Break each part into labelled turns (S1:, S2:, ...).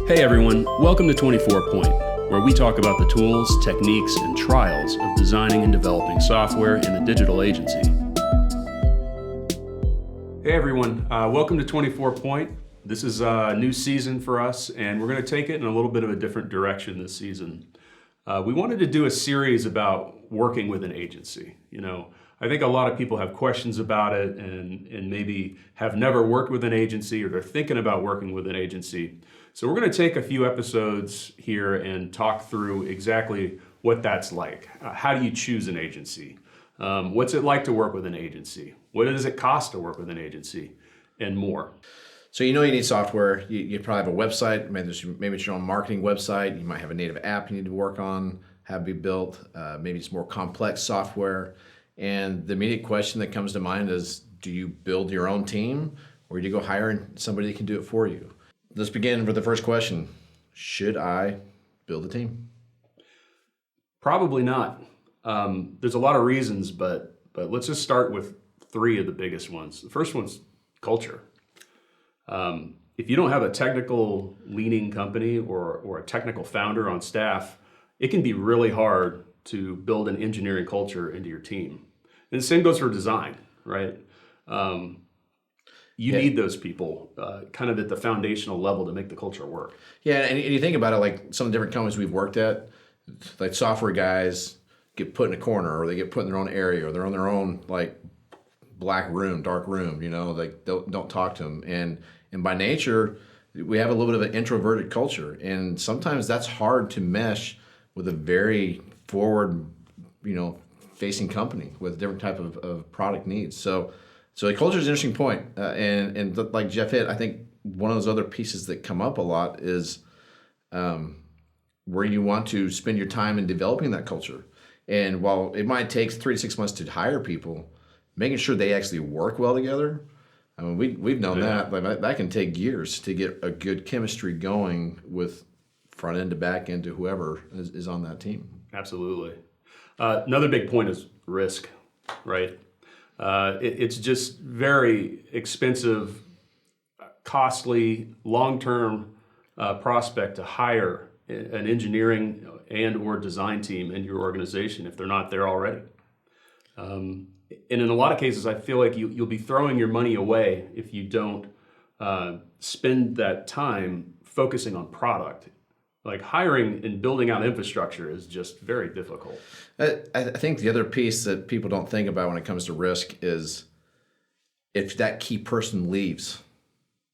S1: Hey everyone, welcome to 24 Point, where we talk about the tools, techniques, and trials of designing and developing software in the digital agency. Hey everyone, welcome to 24 Point. This is a new season for us, and we're going to take it in a little bit of a different direction this season. We wanted to do a series about working with an agency. I think a lot of people have questions about it and maybe have never worked with an agency or they're thinking about working with an agency. So we're going to take a few episodes here and talk through exactly what that's like. How do you choose an agency? What's it like to work with an agency? What does it cost to work with an agency? And more.
S2: So you need software. You probably have a website. Maybe it's your own marketing website. You might have a native app you need to work on, have be built. Maybe it's more complex software. And the immediate question that comes to mind is, do you build your own team or do you go hire somebody that can do it for you? Let's begin with the first question. Should I build a team?
S1: Probably not. There's a lot of reasons, but let's just start with three of the biggest ones. The first one's culture. If you don't have a technical leaning company or a technical founder on staff, it can be really hard to build an engineering culture into your team. And the same goes for design, right? You need those people kind of at the foundational level to make the culture work.
S2: Yeah, and you think about it, like some of the different companies we've worked at, like software guys get put in a corner or they get put in their own area or they're on their own like black room, dark room, like don't talk to them. And by nature, we have a little bit of an introverted culture. And sometimes that's hard to mesh with a very forward, facing company with different type of product needs. So the culture is an interesting point. And like Jeff hit, I think one of those other pieces that come up a lot is where you want to spend your time in developing that culture. And while it might take 3 to 6 months to hire people, making sure they actually work well together. I mean, we've known that can take years to get a good chemistry going with front end to back end to whoever is on that team.
S1: Absolutely. Another big point is risk, right? It's just very expensive, costly, long-term prospect to hire an engineering and or design team in your organization if they're not there already. And in a lot of cases, I feel like you'll be throwing your money away if you don't spend that time focusing on product. Like hiring and building out infrastructure is just very difficult.
S2: I think the other piece that people don't think about when it comes to risk is if that key person leaves,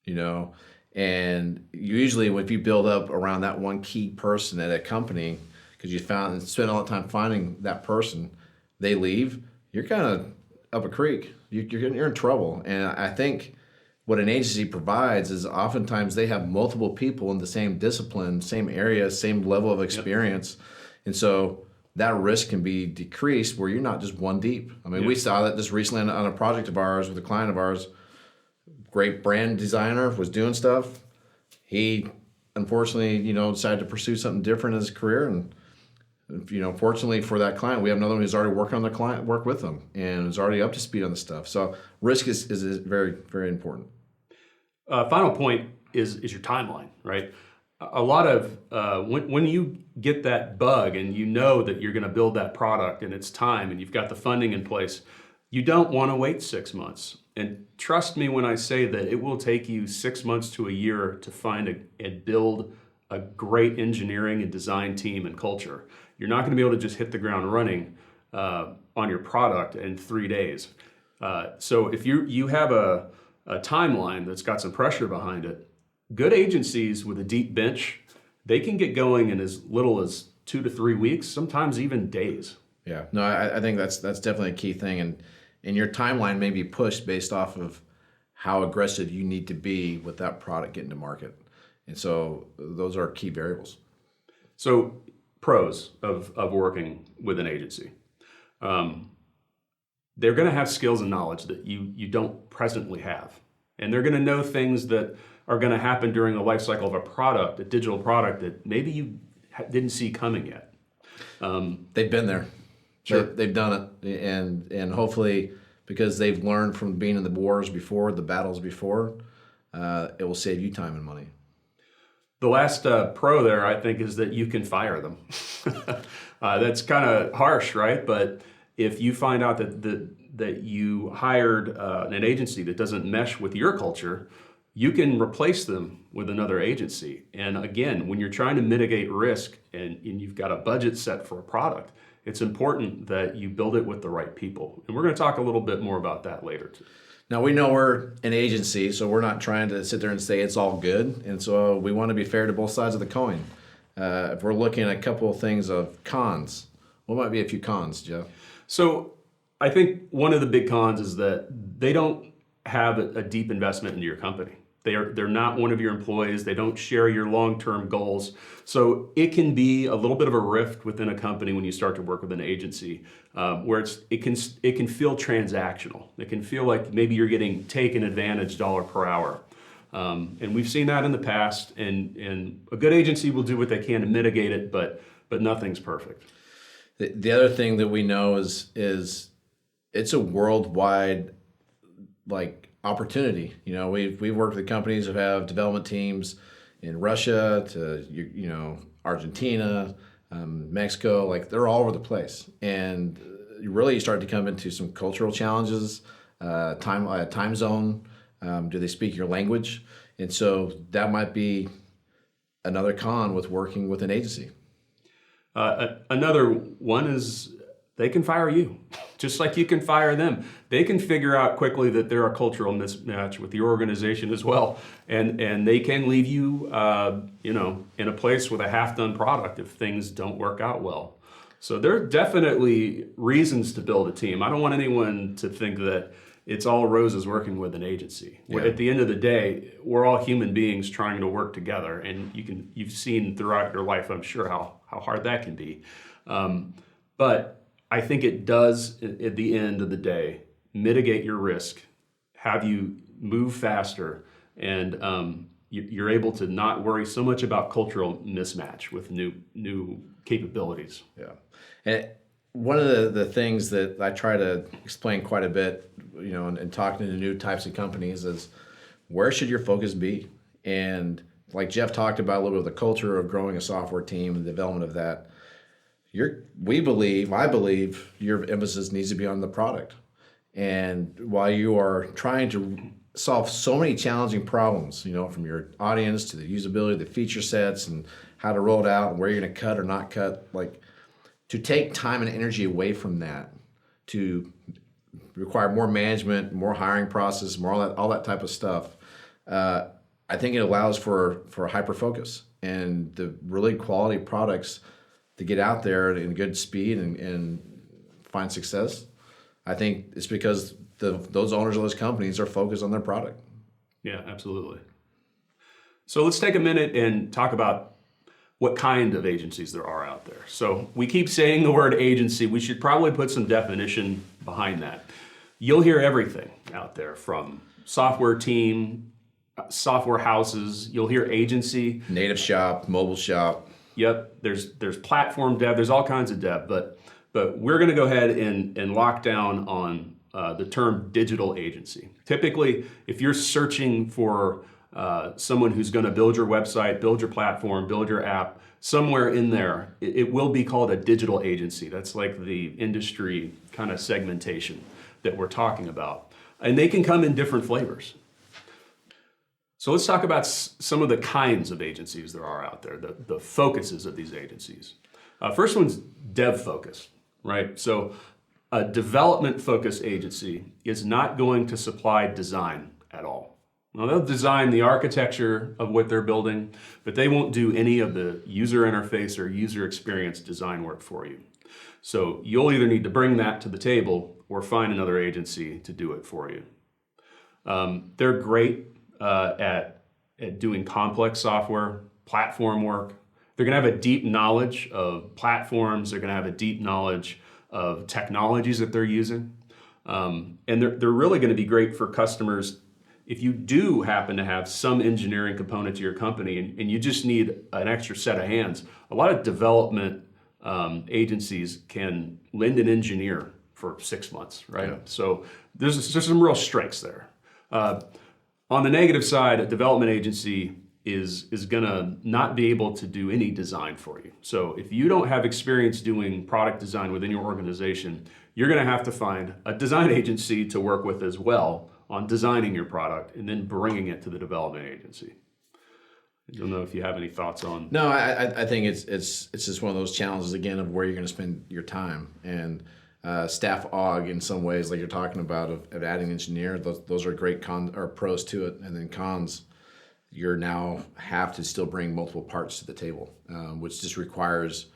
S2: and usually if you build up around that one key person at a company, because you found and spend all the time finding that person, they leave, you're kind of up a creek. You're in trouble. And I think what an agency provides is oftentimes they have multiple people in the same discipline, same area, same level of experience. Yep. And so that risk can be decreased where you're not just one deep. I mean, We saw that just recently on a project of ours with a client of ours, great brand designer, was doing stuff. He unfortunately, decided to pursue something different in his career. And, fortunately for that client, we have another one who's already working on the client, work with them, and is already up to speed on the stuff. So risk is very, very important.
S1: Final point is your timeline, right? A lot of, when you get that bug and you know that you're going to build that product and it's time and you've got the funding in place, you don't want to wait 6 months. And trust me when I say that it will take you 6 months to a year to find and build a great engineering and design team and culture. You're not going to be able to just hit the ground running on your product in 3 days. So if you have a timeline that's got some pressure behind it, good agencies with a deep bench, they can get going in as little as 2 to 3 weeks, sometimes even days.
S2: Yeah, no, I think that's definitely a key thing. And your timeline may be pushed based off of how aggressive you need to be with that product getting to market. And so those are key variables.
S1: So pros of working with an agency. They're going to have skills and knowledge that you don't presently have. And they're going to know things that are going to happen during the life cycle of a product, a digital product that maybe you didn't see coming yet.
S2: They've been there. Sure. They've done it. And hopefully, because they've learned from being in the wars before, the battles before, it will save you time and money.
S1: The last pro there, I think, is that you can fire them. That's kind of harsh, right? But if you find out that you hired an agency that doesn't mesh with your culture, you can replace them with another agency. And again, when you're trying to mitigate risk and you've got a budget set for a product, it's important that you build it with the right people. And we're going to talk a little bit more about that later too.
S2: Now, we know we're an agency, so we're not trying to sit there and say it's all good. And so we want to be fair to both sides of the coin. If we're looking at a couple of things of cons, what might be a few cons, Jeff?
S1: So I think one of the big cons is that they don't have a deep investment into your company. They're not one of your employees. They don't share your long-term goals. So it can be a little bit of a rift within a company when you start to work with an agency, where it can feel transactional. It can feel like maybe you're getting taken advantage dollar per hour. And we've seen that in the past. And a good agency will do what they can to mitigate it, but nothing's perfect.
S2: The other thing that we know is it's a worldwide opportunity. We've worked with companies who have development teams in Russia to Argentina, Mexico. They're all over the place, and you start to come into some cultural challenges. Time zone. Do they speak your language? And so that might be another con with working with an agency.
S1: Another one is they can fire you, just like you can fire them. They can figure out quickly that there are cultural mismatch with your organization as well, and they can leave you, in a place with a half-done product if things don't work out well. So there are definitely reasons to build a team. I don't want anyone to think that it's all roses working with an agency. Yeah. At the end of the day, we're all human beings trying to work together, and you've seen throughout your life, I'm sure, how hard that can be. But I think it does, at the end of the day, mitigate your risk, have you move faster, and you're able to not worry so much about cultural mismatch with new capabilities.
S2: Yeah, and one of the things that I try to explain quite a bit, in talking to new types of companies, is where should your focus be? And like Jeff talked about a little bit of the culture of growing a software team and the development of that. I believe your emphasis needs to be on the product. And while you are trying to solve so many challenging problems, from your audience to the usability, the feature sets, and how to roll it out, and where you're going to cut or not cut, to take time and energy away from that, to require more management, more hiring process, more all that type of stuff, I think it allows for a hyper focus and the really quality products to get out there in good speed and find success. I think it's because those owners of those companies are focused on their product.
S1: Yeah, absolutely. So let's take a minute and talk about what kind of agencies there are out there. So we keep saying the word agency. We should probably put some definition behind that. You'll hear everything out there, from software team, software houses. You'll hear agency.
S2: Native shop, mobile shop.
S1: Yep, there's platform dev, there's all kinds of dev, but we're going to go ahead and lock down on the term digital agency. Typically, if you're searching for someone who's going to build your website, build your platform, build your app, somewhere in there, it will be called a digital agency. That's like the industry kind of segmentation that we're talking about. And they can come in different flavors. So let's talk about some of the kinds of agencies there are out there, the focuses of these agencies. First one's dev focused, right? So a development focused agency is not going to supply design at all. Now, they'll design the architecture of what they're building, but they won't do any of the user interface or user experience design work for you. So you'll either need to bring that to the table or find another agency to do it for you. They're great at doing complex software, platform work. They're going to have a deep knowledge of platforms. They're going to have a deep knowledge of technologies that they're using. And they're really going to be great for customers if you do happen to have some engineering component to your company and you just need an extra set of hands. A lot of development agencies can lend an engineer for 6 months, right? Yeah. So there's some real strengths there. On the negative side, a development agency is going to not be able to do any design for you. So if you don't have experience doing product design within your organization, you're going to have to find a design agency to work with as well on designing your product and then bringing it to the development agency. I don't know if you have any thoughts on.
S2: No, I think it's just one of those challenges again of where you're going to spend your time, and staff aug in some ways, like you're talking about of adding engineer. Those are great pros to it, and then cons. You now have to still bring multiple parts to the table, which just requires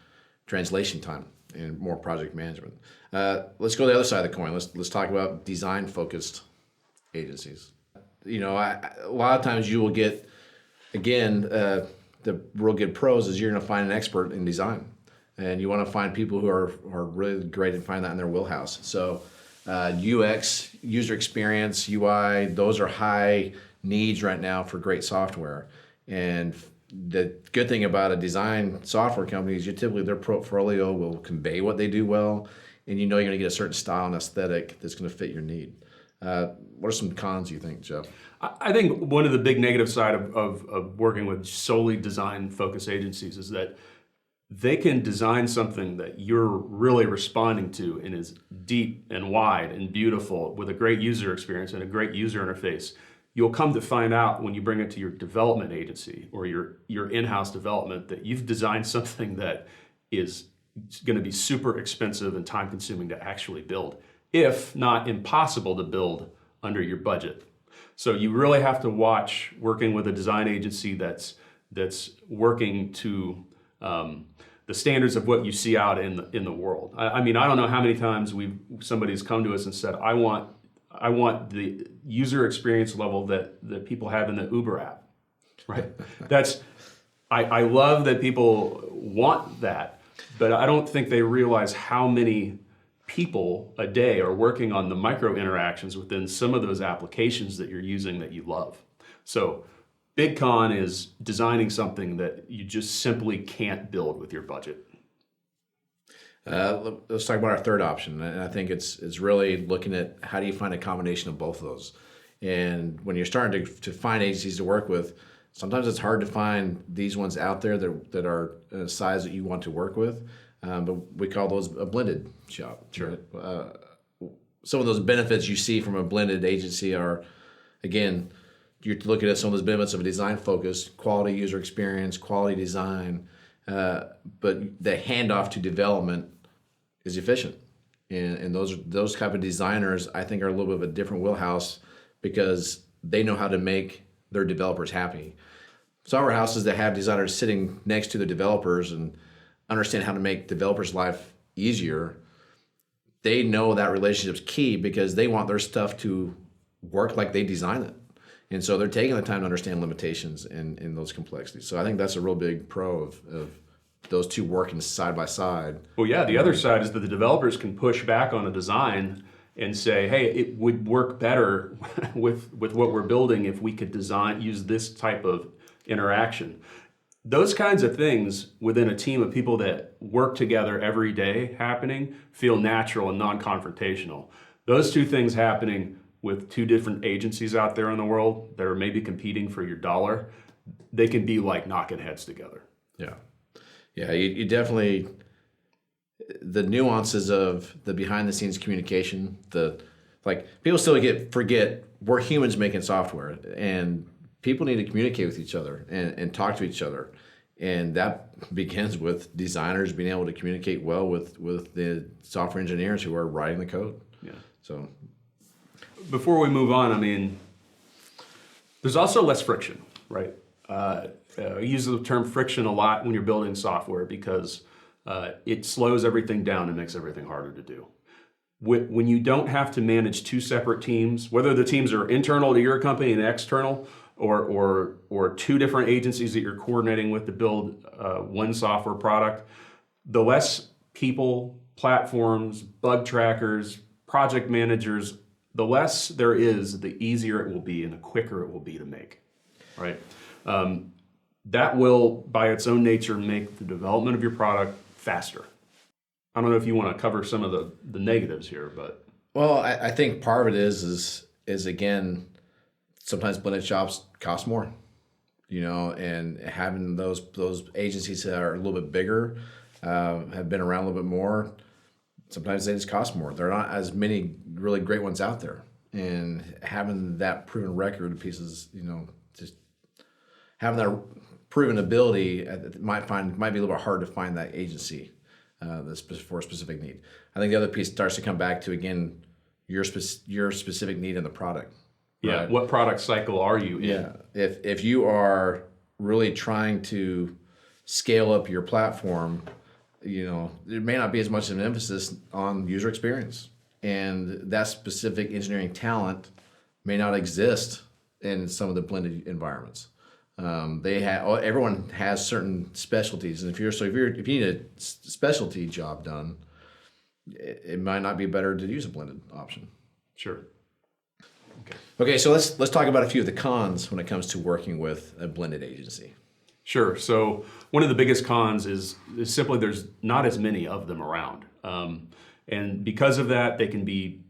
S2: translation time and more project management. Let's go to the other side of the coin. Let's talk about design focused agencies. You know, a lot of times you will get, again, the real good pros is you're going to find an expert in design, and you want to find people who are really great and find that in their wheelhouse. So UX, user experience, UI, those are high needs right now for great software. And the good thing about a design software company is typically their portfolio will convey what they do well, and you know you're going to get a certain style and aesthetic that's going to fit your need. What are some cons you think, Jeff?
S1: I think one of the big negative side of working with solely design-focused agencies is that they can design something that you're really responding to and is deep and wide and beautiful with a great user experience and a great user interface. You'll come to find out when you bring it to your development agency or your in-house development that you've designed something that is going to be super expensive and time-consuming to actually build, if not impossible to build under your budget. So you really have to watch working with a design agency that's working to the standards of what you see out in the world. I mean, I don't know how many times somebody's come to us and said, I want the user experience level that people have in the Uber app, right? I love that people want that, but I don't think they realize how many people a day are working on the micro interactions within some of those applications that you're using that you love. So big con is designing something that you just simply can't build with your budget.
S2: Let's talk about our third option, and I think it's really looking at how do you find a combination of both of those. And when you're starting to find agencies to work with, sometimes it's hard to find these ones out there that are a size that you want to work with. But we call those a blended shop.
S1: Sure.
S2: Right? Some of those benefits you see from a blended agency are, again, you're looking at some of those benefits of a design focus, quality user experience, quality design, but the handoff to development is efficient. And those type of designers, I think, are a little bit of a different wheelhouse because they know how to make their developers happy. Software houses that have designers sitting next to the developers and understand how to make developers' life easier, they know that relationship's key because they want their stuff to work like they design it. And so they're taking the time to understand limitations in those complexities. So I think that's a real big pro of those two working side by side.
S1: Well, yeah, the other side is that the developers can push back on a design and say, hey, it would work better with what we're building if we could use this type of interaction. Those kinds of things within a team of people that work together every day happening feel natural and non-confrontational. Those two things happening with two different agencies out there in the world that are maybe competing for your dollar, they can be like knocking heads together.
S2: Yeah. Yeah, you definitely, the nuances of the behind the scenes communication, people still forget we're humans making software, and people need to communicate with each other and talk to each other. And that begins with designers being able to communicate well with the software engineers who are writing the code.
S1: Yeah.
S2: So
S1: before we move on, I mean, there's also less friction, right? I use the term friction a lot when you're building software because it slows everything down and makes everything harder to do. When you don't have to manage two separate teams, whether the teams are internal to your company and external, or two different agencies that you're coordinating with to build one software product, the less people, platforms, bug trackers, project managers, the less there is, the easier it will be and the quicker it will be to make, right? That will, by its own nature, make the development of your product faster. I don't know if you want to cover some of the negatives here, but.
S2: Well, I think part of it is again, sometimes blended shops cost more. and having those agencies that are a little bit bigger, have been around a little bit more. Sometimes they just cost more. There are not as many really great ones out there, and having that proven record pieces, just having that proven ability might be a little bit hard to find that agency that's for a specific need. I think the other piece starts to come back to, again, your specific need in the product.
S1: Yeah.
S2: Right?
S1: What product cycle are you in?
S2: Yeah. If you are really trying to scale up your platform, there may not be as much of an emphasis on user experience, and that specific engineering talent may not exist in some of the blended environments. Everyone has certain specialties, and if you need a specialty job done, it might not be better to use a blended option.
S1: Sure.
S2: Okay, so let's talk about a few of the cons when it comes to working with a blended agency.
S1: Sure. So one of the biggest cons is simply there's not as many of them around, and because of that, they can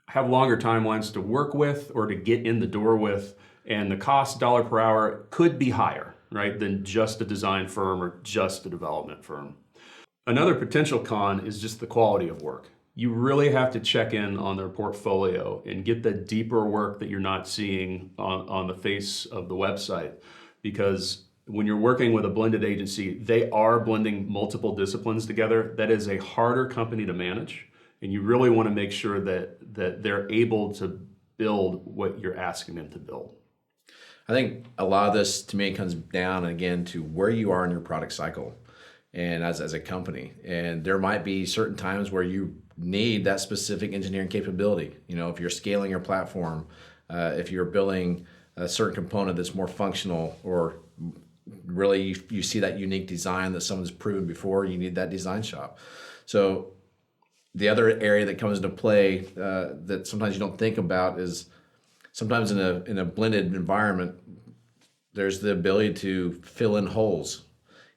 S1: have longer timelines to work with or to get in the door with, and the cost dollar per hour could be higher, right, than just a design firm or just a development firm. Another potential con is just the quality of work. You really have to check in on their portfolio and get the deeper work that you're not seeing on the face of the website, because when you're working with a blended agency, they are blending multiple disciplines together. That is a harder company to manage, and you really want to make sure that they're able to build what you're asking them to build.
S2: I think a lot of this, to me, comes down again to where you are in your product cycle, and as a company. And there might be certain times where you need that specific engineering capability. If you're scaling your platform, if you're building a certain component that's more functional, or really you see that unique design that someone's proven before, you need that design shop. So the other area that comes into play that sometimes you don't think about is sometimes in a blended environment, there's the ability to fill in holes.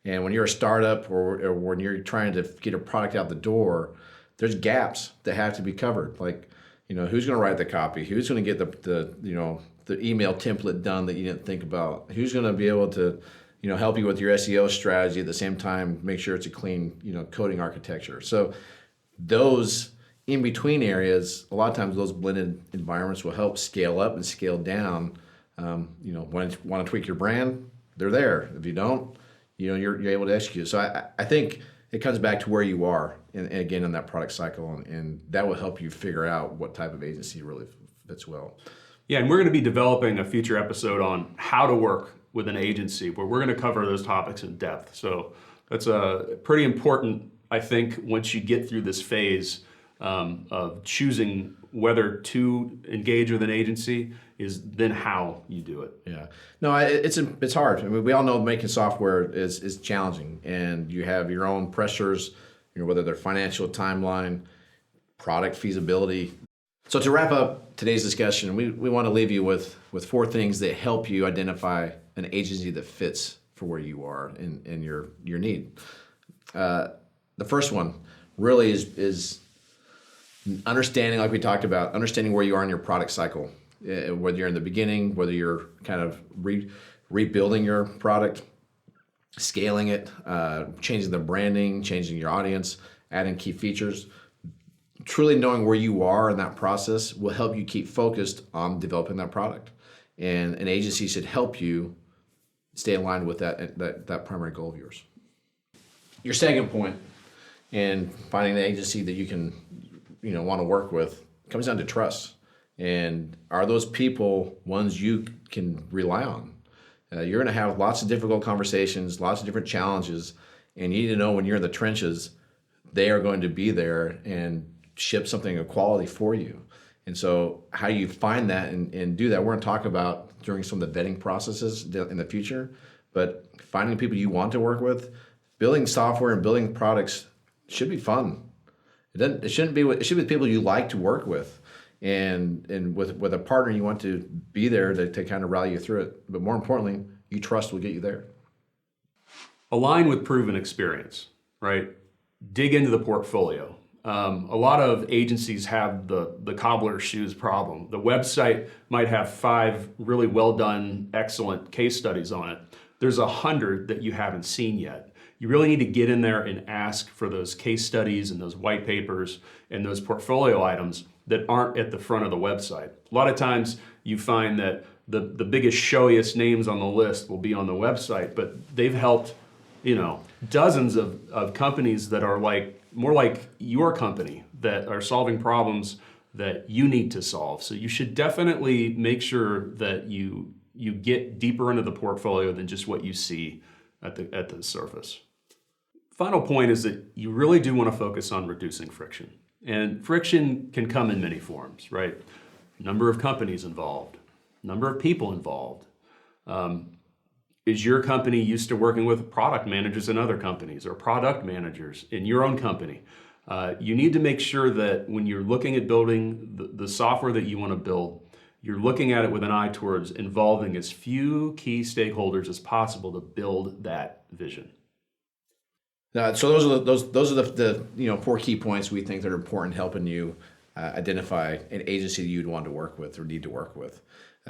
S2: And when you're a startup or when you're trying to get a product out the door, there's gaps that have to be covered. Like, who's going to write the copy? Who's going to get the email template done that you didn't think about? Who's going to be able to, help you with your SEO strategy at the same time, make sure it's a clean, coding architecture. So those in between areas, a lot of times those blended environments will help scale up and scale down. Want to tweak your brand? They're there. If you don't, you're able to execute. So I think it comes back to where you are, and again, in that product cycle, and that will help you figure out what type of agency really fits well.
S1: Yeah, and we're going to be developing a future episode on how to work with an agency, where we're going to cover those topics in depth. So that's pretty important, I think, once you get through this phase of choosing whether to engage with an agency, is then how you do it.
S2: Yeah, no, it's hard. I mean, we all know making software is challenging, and you have your own pressures, whether they're financial, timeline, product feasibility. So to wrap up today's discussion, we want to leave you with 4 things that help you identify an agency that fits for where you are in your need. The first one really is understanding, like we talked about, understanding where you are in your product cycle, whether you're in the beginning, whether you're kind of rebuilding your product, scaling it, changing the branding, changing your audience, adding key features. Truly knowing where you are in that process will help you keep focused on developing that product. And an agency should help you stay aligned with that primary goal of yours. Your second point in finding an agency that you can want to work with comes down to trust. And are those people ones you can rely on? You're going to have lots of difficult conversations, lots of different challenges, and you need to know when you're in the trenches, they are going to be there and ship something of quality for you. And so how you find that and do that, we're going to talk about during some of the vetting processes in the future, but finding people you want to work with, building software and building products should be fun. It should be people you like to work with, and with a partner you want to be there to kind of rally you through it. But more importantly, you trust will get you there.
S1: Align with proven experience, right? Dig into the portfolio. A lot of agencies have the cobbler's shoes problem. The website might have 5 really well done, excellent case studies on it. There's 100 that you haven't seen yet. You really need to get in there and ask for those case studies and those white papers and those portfolio items that aren't at the front of the website. A lot of times you find that the biggest, showiest names on the list will be on the website, but they've helped, dozens of companies that are more like your company, that are solving problems that you need to solve. So you should definitely make sure that you get deeper into the portfolio than just what you see at the surface. Final point is that you really do want to focus on reducing friction. And friction can come in many forms, right? Number of companies involved, number of people involved. Is your company used to working with product managers in other companies or product managers in your own company? You need to make sure that when you're looking at building the software that you want to build, you're looking at it with an eye towards involving as few key stakeholders as possible to build that vision.
S2: So those are the 4 key points we think that are important, helping you identify an agency that you'd want to work with or need to work with.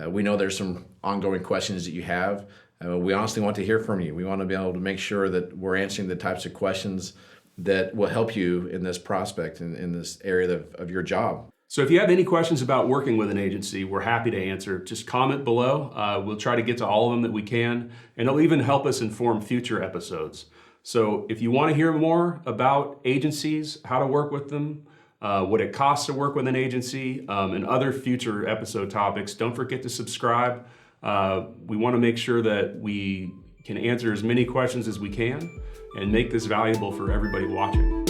S2: We know there's some ongoing questions that you have. We honestly want to hear from you. We want to be able to make sure that we're answering the types of questions that will help you in this prospect, in this area of your job.
S1: So if you have any questions about working with an agency, we're happy to answer. Just comment below. We'll try to get to all of them that we can, and it'll even help us inform future episodes. So if you want to hear more about agencies, how to work with them, what it costs to work with an agency, and other future episode topics, don't forget to subscribe. We want to make sure that we can answer as many questions as we can and make this valuable for everybody watching.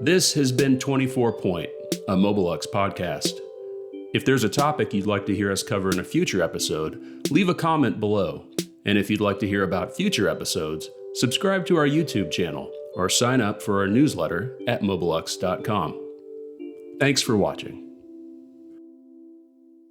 S1: This has been 24 Point, a Mobelux podcast. If there's a topic you'd like to hear us cover in a future episode, leave a comment below. And if you'd like to hear about future episodes, subscribe to our YouTube channel or sign up for our newsletter at mobelux.com. Thanks for watching.